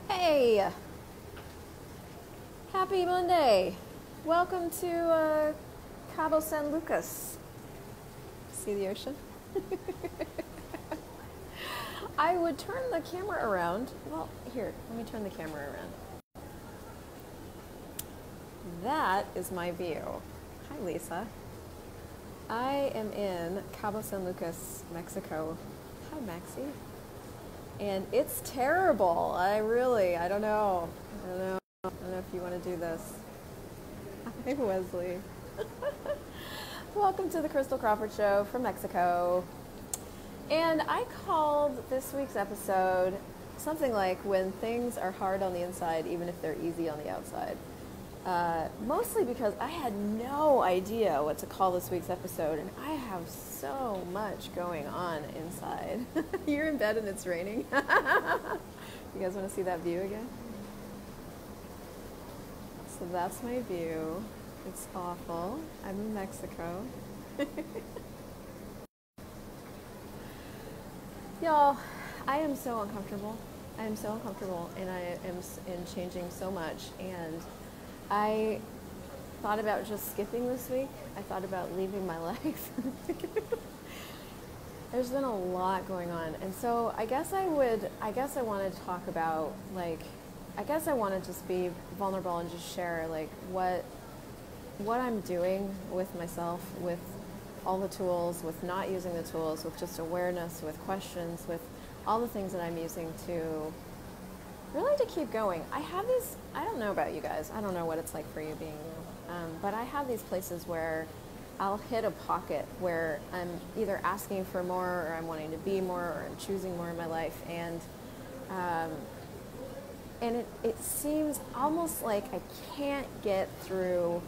Hey, happy Monday. Welcome to Cabo San Lucas. See the ocean? I would turn the camera around. Well, here, let me turn the camera around. That is my view. Hi, Lisa. I am in Cabo San Lucas, Mexico. Hi, Maxie. And it's terrible. I don't know. I don't know if you want to do this. Hi, Wesley. Welcome to the Christel Crawford Show from Mexico. And I called this week's episode something like When Things Are Hard on the Inside, Even If They're Easy on the Outside. Mostly because I had no idea what to call this week's episode, and I have so much going on inside. You're in bed and it's raining. You guys want to see that view again? So that's my view. It's awful. I'm in Mexico. Y'all, I am so uncomfortable. I am so uncomfortable, and I am changing so much, and I thought about just skipping this week. I thought about leaving my life. There's been a lot going on, and so I guess I wanted to talk about, I guess I want to just be vulnerable and just share what I'm doing with myself, with all the tools, with not using the tools, with just awareness, with questions, with all the things that I'm using to really to keep going. I have these, I don't know about you guys, I don't know what it's like for you being you, but I have these places where I'll hit a pocket where I'm either asking for more, or I'm wanting to be more, or I'm choosing more in my life, and it seems almost like I can't get through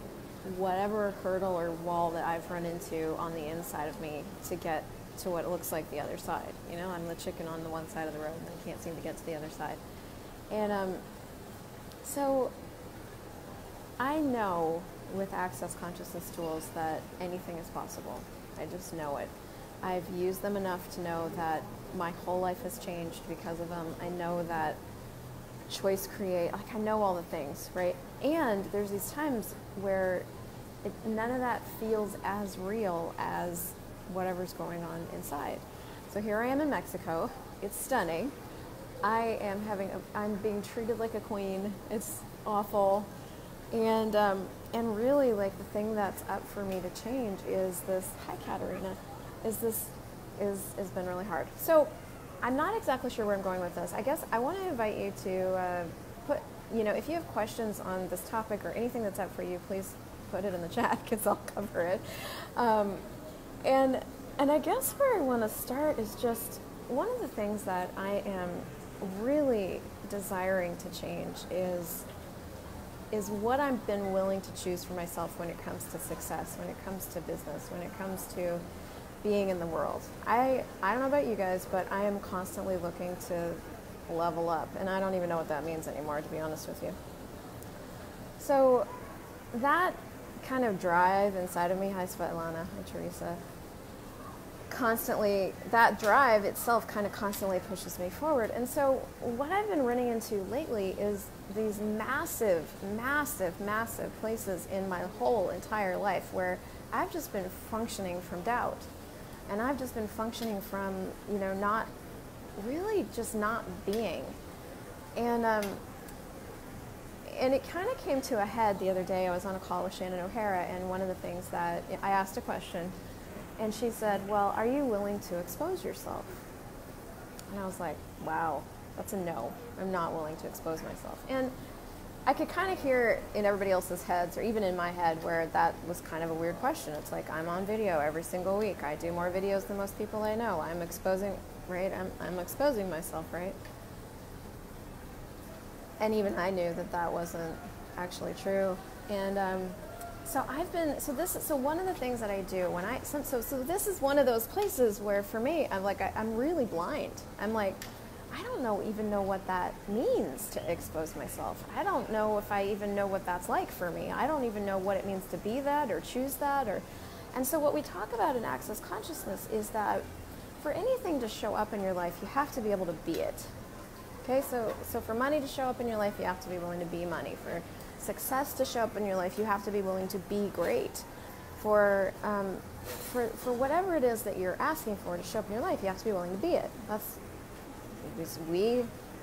whatever hurdle or wall that I've run into on the inside of me to get to what looks like the other side. You know, I'm the chicken on the one side of the road and I can't seem to get to the other side. And so I know with Access Consciousness tools that anything is possible. I just know it. I've used them enough to know that my whole life has changed because of them. I know that choice create, I know all the things, right? And there's these times where none of that feels as real as whatever's going on inside. So here I am in Mexico. It's stunning. I'm being treated like a queen. It's awful. And really, the thing that's up for me to change is this, hi Katerina, has been really hard. So I'm not exactly sure where I'm going with this. I guess I want to invite you to put, if you have questions on this topic or anything that's up for you, please put it in the chat because I'll cover it. And I guess where I want to start is just one of the things that I am really desiring to change is what I've been willing to choose for myself when it comes to success, when it comes to business, when it comes to being in the world. I don't know about you guys, but I am constantly looking to level up, and I don't even know what that means anymore, to be honest with you. So that kind of drive inside of me, hi Svetlana, hi Teresa, that drive itself kind of constantly pushes me forward. And so what I've been running into lately is these massive, massive, massive places in my whole entire life where I've just been functioning from doubt. And I've just been functioning from, not really just not being. And it kind of came to a head the other day. I was on a call with Shannon O'Hara, and one of the things that I asked a question, and she said, well, are you willing to expose yourself? And I was like, wow, that's a no. I'm not willing to expose myself. And I could kind of hear in everybody else's heads, or even in my head, where that was kind of a weird question. It's like, I'm on video every single week. I do more videos than most people I know. I'm exposing, right? I'm exposing myself, right? And even I knew that that wasn't actually true. And so one of the things that I do when so this is one of those places where for me, I'm really blind. I'm like, I don't even know what that means to expose myself. I don't know if I even know what that's like for me. I don't even know what it means to be that or choose that. And so what we talk about in Access Consciousness is that for anything to show up in your life, you have to be able to be it. Okay, so for money to show up in your life, you have to be willing to be money. For success to show up in your life, you have to be willing to be great. For whatever it is that you're asking for to show up in your life, you have to be willing to be it.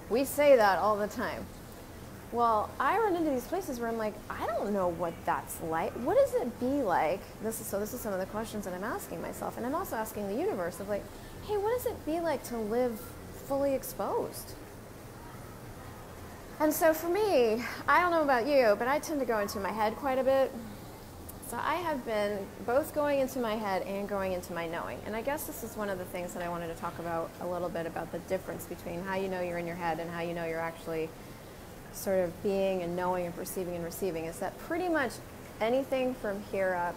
We say that all the time. Well, I run into these places where I'm like, I don't know what that's like. What does it be like? This is some of the questions that I'm asking myself, and I'm also asking the universe of like, hey, what does it be like to live fully exposed? And so for me, I don't know about you, but I tend to go into my head quite a bit. So I have been both going into my head and going into my knowing. And I guess this is one of the things that I wanted to talk about a little bit, about the difference between how you know you're in your head and how you know you're actually sort of being and knowing and perceiving and receiving, is that pretty much anything from here up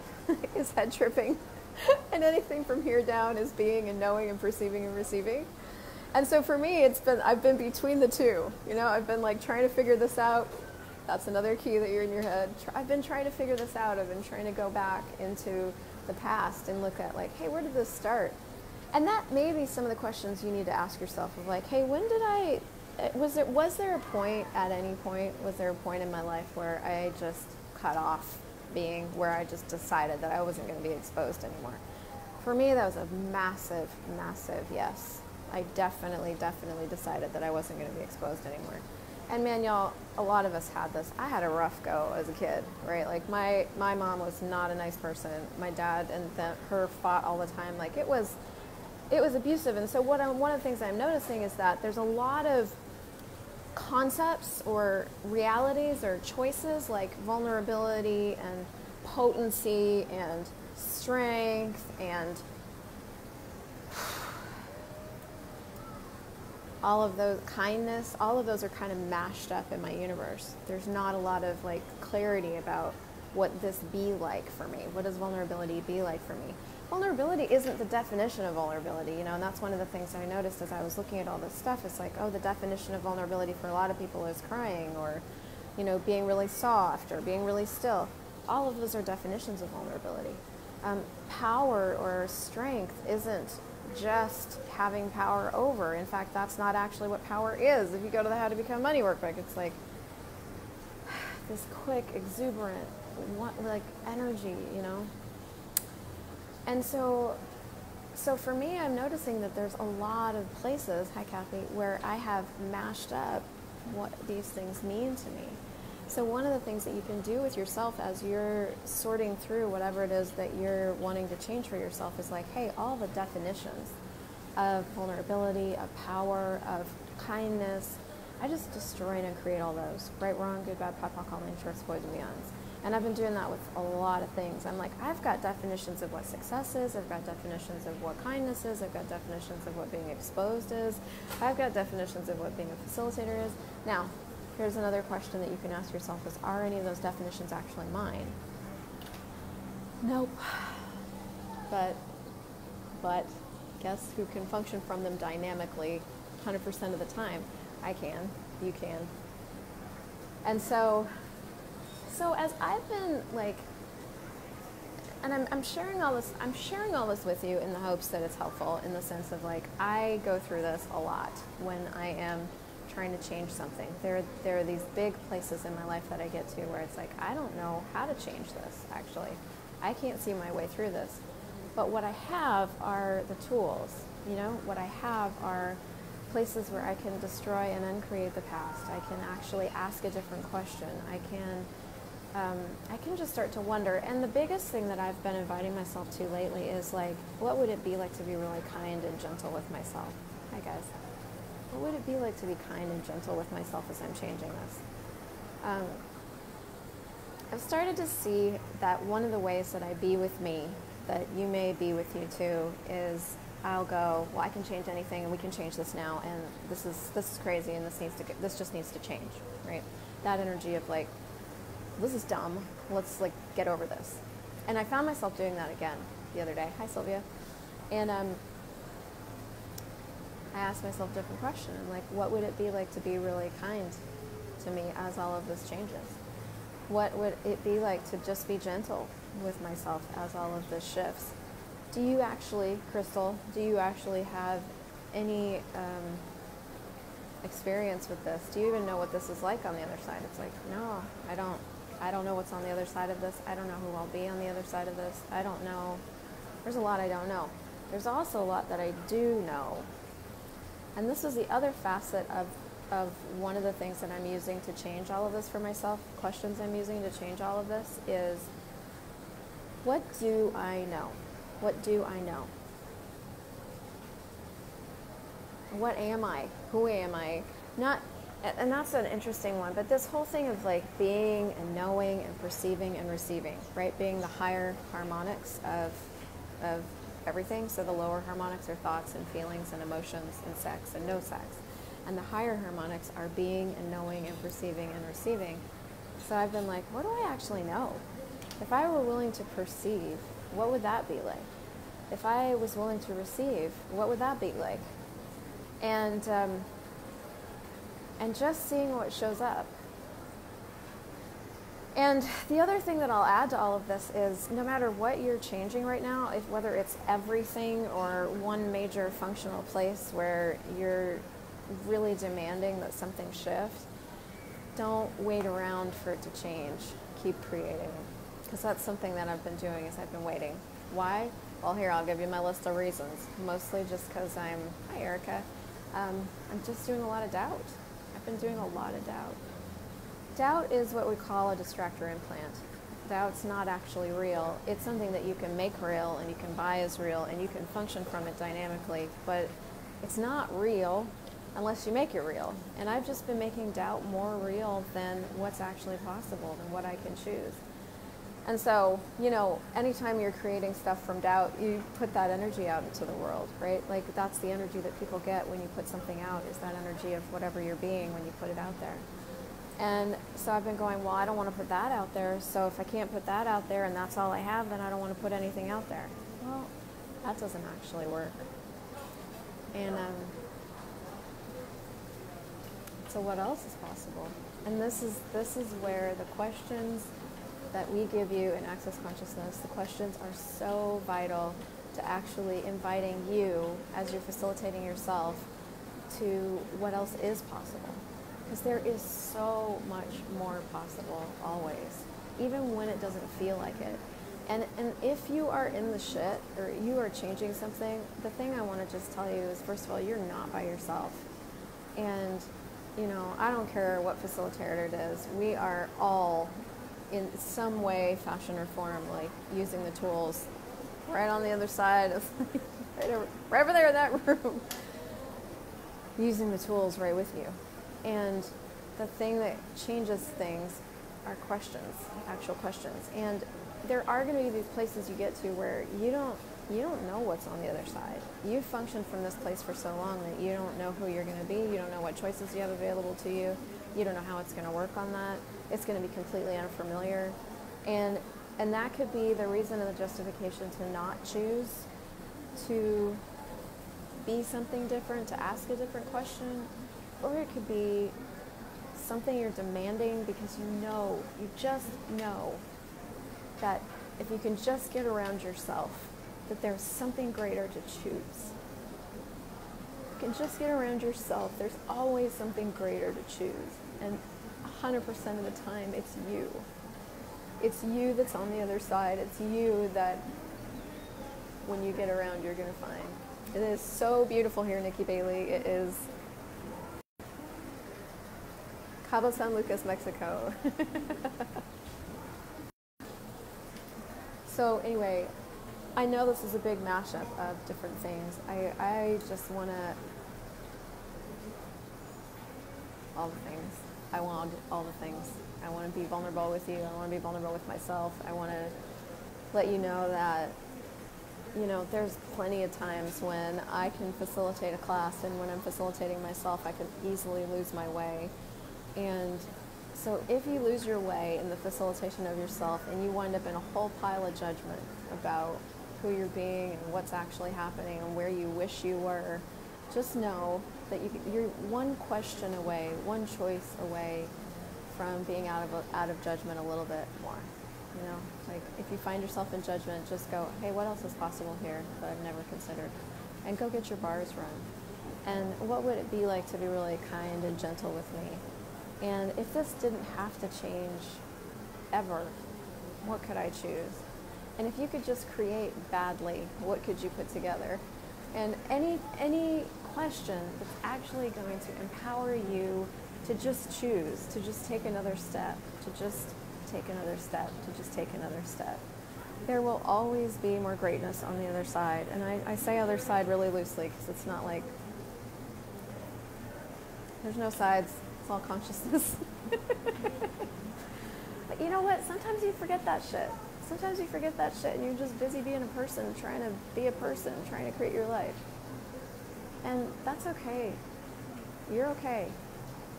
is head tripping and anything from here down is being and knowing and perceiving and receiving. And so for me, I've been between the two. You know, I've been like trying to figure this out. That's another key that you're in your head. I've been trying to figure this out. I've been trying to go back into the past and look at like, hey, where did this start? And that may be some of the questions you need to ask yourself of like, hey, when did was there a point, at any point, was there a point in my life where I just cut off being, where I just decided that I wasn't going to be exposed anymore? For me, that was a massive, massive yes. I definitely decided that I wasn't going to be exposed anymore. And man, y'all, a lot of us had this. I had a rough go as a kid, right? Like my mom was not a nice person. My dad and her fought all the time. Like it was abusive. And so one of the things I'm noticing is that there's a lot of concepts or realities or choices like vulnerability and potency and strength and all of those, kindness, all of those are kind of mashed up in my universe. There's not a lot of like clarity about what this be like for me. What does vulnerability be like for me? Vulnerability isn't the definition of vulnerability, you know, and that's one of the things I noticed as I was looking at all this stuff. It's like, oh, the definition of vulnerability for a lot of people is crying or, you know, being really soft or being really still. All of those are definitions of vulnerability. Power or strength isn't just having power over. In fact, that's not actually what power is. If you go to the How to Become Money workbook, it's like this quick, exuberant, like energy, you know? And so for me, I'm noticing that there's a lot of places, hi Kathy, where I have mashed up what these things mean to me. So one of the things that you can do with yourself as you're sorting through whatever it is that you're wanting to change for yourself is like, hey, all the definitions of vulnerability, of power, of kindness, I just destroy and create all those. Right, wrong, good, bad, POD, all nature, boys and beyonds. And I've been doing that with a lot of things. I'm like, I've got definitions of what success is. I've got definitions of what kindness is. I've got definitions of what being exposed is. I've got definitions of what being a facilitator is. Now, here's another question that you can ask yourself is, are any of those definitions actually mine? Nope. But guess who can function from them dynamically 100% of the time? I can. You can. And so as I've been like, and I'm sharing all this with you in the hopes that it's helpful, in the sense of like, I go through this a lot when I am trying to change something. There are these big places in my life that I get to where it's like, I don't know how to change this, actually. I can't see my way through this. But what I have are the tools, you know? What I have are places where I can destroy and uncreate the past. I can actually ask a different question. I can just start to wonder. And the biggest thing that I've been inviting myself to lately is like, what would it be like to be really kind and gentle with myself? Hi guys. What would it be like to be kind and gentle with myself as I'm changing this? I've started to see that one of the ways that I be with me, that you may be with you too, is I'll go, well, I can change anything and we can change this now, and this is crazy and this just needs to change, right? That energy of like, this is dumb, let's like get over this. And I found myself doing that again the other day. Hi Sylvia. And I asked myself a different question. I'm like, what would it be like to be really kind to me as all of this changes? What would it be like to just be gentle with myself as all of this shifts? Do you actually, Christel, have any experience with this? Do you even know what this is like on the other side? It's like, no, I don't. I don't know what's on the other side of this. I don't know who I'll be on the other side of this. I don't know. There's a lot I don't know. There's also a lot that I do know. And this is the other facet of one of the things that I'm using to change all of this for myself, questions I'm using to change all of this is, what do I know? What do I know? What am I? Who am I? Not, and that's an interesting one, but this whole thing of like being and knowing and perceiving and receiving, right? Being the higher harmonics of everything. So the lower harmonics are thoughts and feelings and emotions and sex and no sex. And the higher harmonics are being and knowing and perceiving and receiving. So I've been like, what do I actually know? If I were willing to perceive, what would that be like? If I was willing to receive, what would that be like? And just seeing what shows up. And the other thing that I'll add to all of this is, no matter what you're changing right now, whether it's everything or one major functional place where you're really demanding that something shift, don't wait around for it to change. Keep creating. Because that's something that I've been doing, is I've been waiting. Why? Well, here, I'll give you my list of reasons. Mostly just because hi Erica, I'm just doing a lot of doubt. I've been doing a lot of doubt. Doubt is what we call a distractor implant. Doubt's not actually real. It's something that you can make real and you can buy as real and you can function from it dynamically, but it's not real unless you make it real. And I've just been making doubt more real than what's actually possible, than what I can choose. And so, you know, anytime you're creating stuff from doubt, you put that energy out into the world, right? Like, that's the energy that people get when you put something out, is that energy of whatever you're being when you put it out there. And so I've been going, well, I don't want to put that out there, so if I can't put that out there and that's all I have, then I don't want to put anything out there. Well, that doesn't actually work. And so what else is possible? And this is where the questions that we give you in Access Consciousness, the questions are so vital to actually inviting you, as you're facilitating yourself, to what else is possible. Because there is so much more possible always, even when it doesn't feel like it. And if you are in the shit, or you are changing something, the thing I want to just tell you is, first of all, you're not by yourself. And, you know, I don't care what facilitator it is, we are all in some way, fashion, or form, like using the tools right on the other side of, right over there in that room, using the tools right with you. And the thing that changes things are questions, actual questions. And there are going to be these places you get to where you don't know what's on the other side. You've functioned from this place for so long that you don't know who you're going to be. You don't know what choices you have available to you. You don't know how it's going to work on that. It's going to be completely unfamiliar. And that could be the reason and the justification to not choose to be something different, to ask a different question. Or it could be something you're demanding because you just know that if you can just get around yourself, that there's something greater to choose. You can just get around yourself, there's always something greater to choose. And 100% of the time, it's you. It's you that's on the other side. It's you that, when you get around, you're going to find. It is so beautiful here, Nikki Bailey. It is Cabo San Lucas, Mexico. So anyway, I know this is a big mashup of different things. I just want to, all the things. I want all the things. I want to be vulnerable with you. I want to be vulnerable with myself. I want to let you know that, you know, there's plenty of times when I can facilitate a class, and when I'm facilitating myself, I can easily lose my way. And so if you lose your way in the facilitation of yourself and you wind up in a whole pile of judgment about who you're being and what's actually happening and where you wish you were, just know that you're one question away, one choice away from being out of judgment a little bit more. You know, like if you find yourself in judgment, just go, hey, what else is possible here that I've never considered? And go get your bars run. And what would it be like to be really kind and gentle with me? And if this didn't have to change ever, what could I choose? And if you could just create badly, what could you put together? And any question that's actually going to empower you to just choose, to just take another step, to just take another step, to just take another step. There will always be more greatness on the other side. And I say other side really loosely because it's not like, there's no sides, it's all consciousness. But you know what? Sometimes you forget that shit. Sometimes you forget that shit and you're just busy being a person, trying to be a person, trying to create your life. And that's okay. You're okay.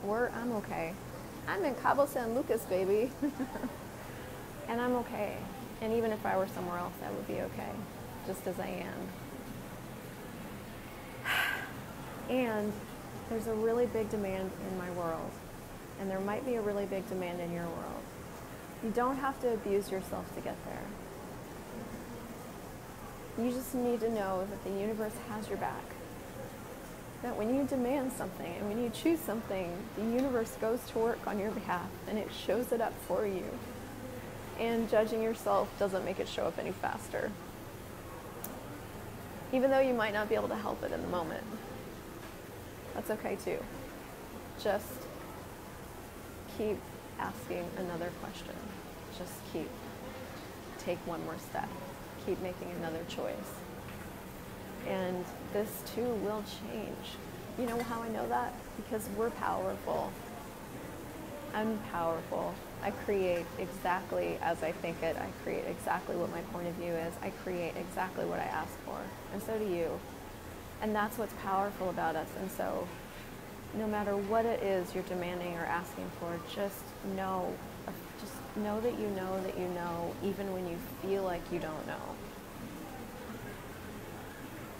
I'm okay. I'm in Cabo San Lucas, baby. And I'm okay. And even if I were somewhere else, I would be okay, just as I am. And there's a really big demand in my world. And there might be a really big demand in your world. You don't have to abuse yourself to get there. You just need to know that the universe has your back. That when you demand something and when you choose something, the universe goes to work on your behalf and it shows it up for you. And judging yourself doesn't make it show up any faster. Even though you might not be able to help it in the moment. That's okay too. Just keep asking another question. Just take one more step. Keep making another choice. And this too will change. You know how I know that? Because we're powerful. I'm powerful. I create exactly as I think it. I create exactly what my point of view is. I create exactly what I ask for. And so do you. And that's what's powerful about us. And so no matter what it is you're demanding or asking for, just know that you know that you know, even when you feel like you don't know.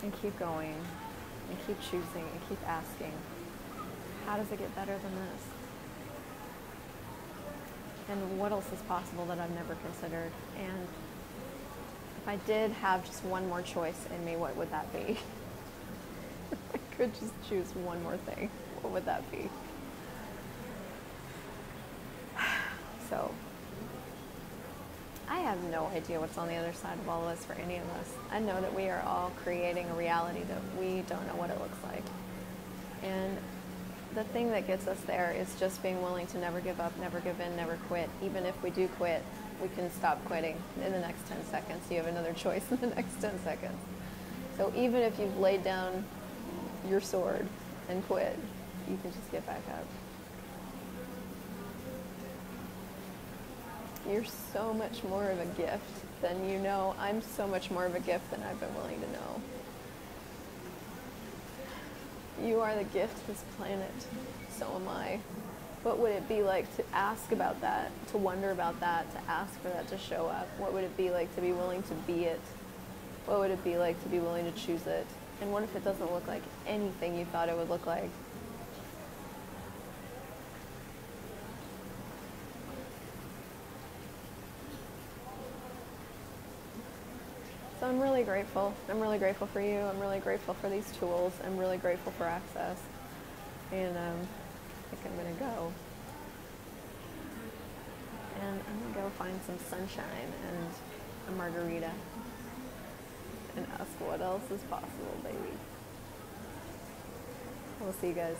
And keep going, and keep choosing, and keep asking, how does it get better than this? And what else is possible that I've never considered? And if I did have just one more choice in me, what would that be? If I could just choose one more thing, what would that be? So, I have no idea what's on the other side of all of this for any of us. I know that we are all creating a reality that we don't know what it looks like. And the thing that gets us there is just being willing to never give up, never give in, never quit. Even if we do quit, we can stop quitting in the next 10 seconds. You have another choice in the next 10 seconds. So even if you've laid down your sword and quit, you can just get back up. You're so much more of a gift than you know. I'm so much more of a gift than I've been willing to know. You are the gift to this planet. So am I. What would it be like to ask about that, to wonder about that, to ask for that to show up? What would it be like to be willing to be it? What would it be like to be willing to choose it? And what if it doesn't look like anything you thought it would look like? So I'm really grateful. I'm really grateful for you. I'm really grateful for these tools. I'm really grateful for access. And I think I'm going to go. And I'm going to go find some sunshine and a margarita. And ask what else is possible, baby. We'll see you guys.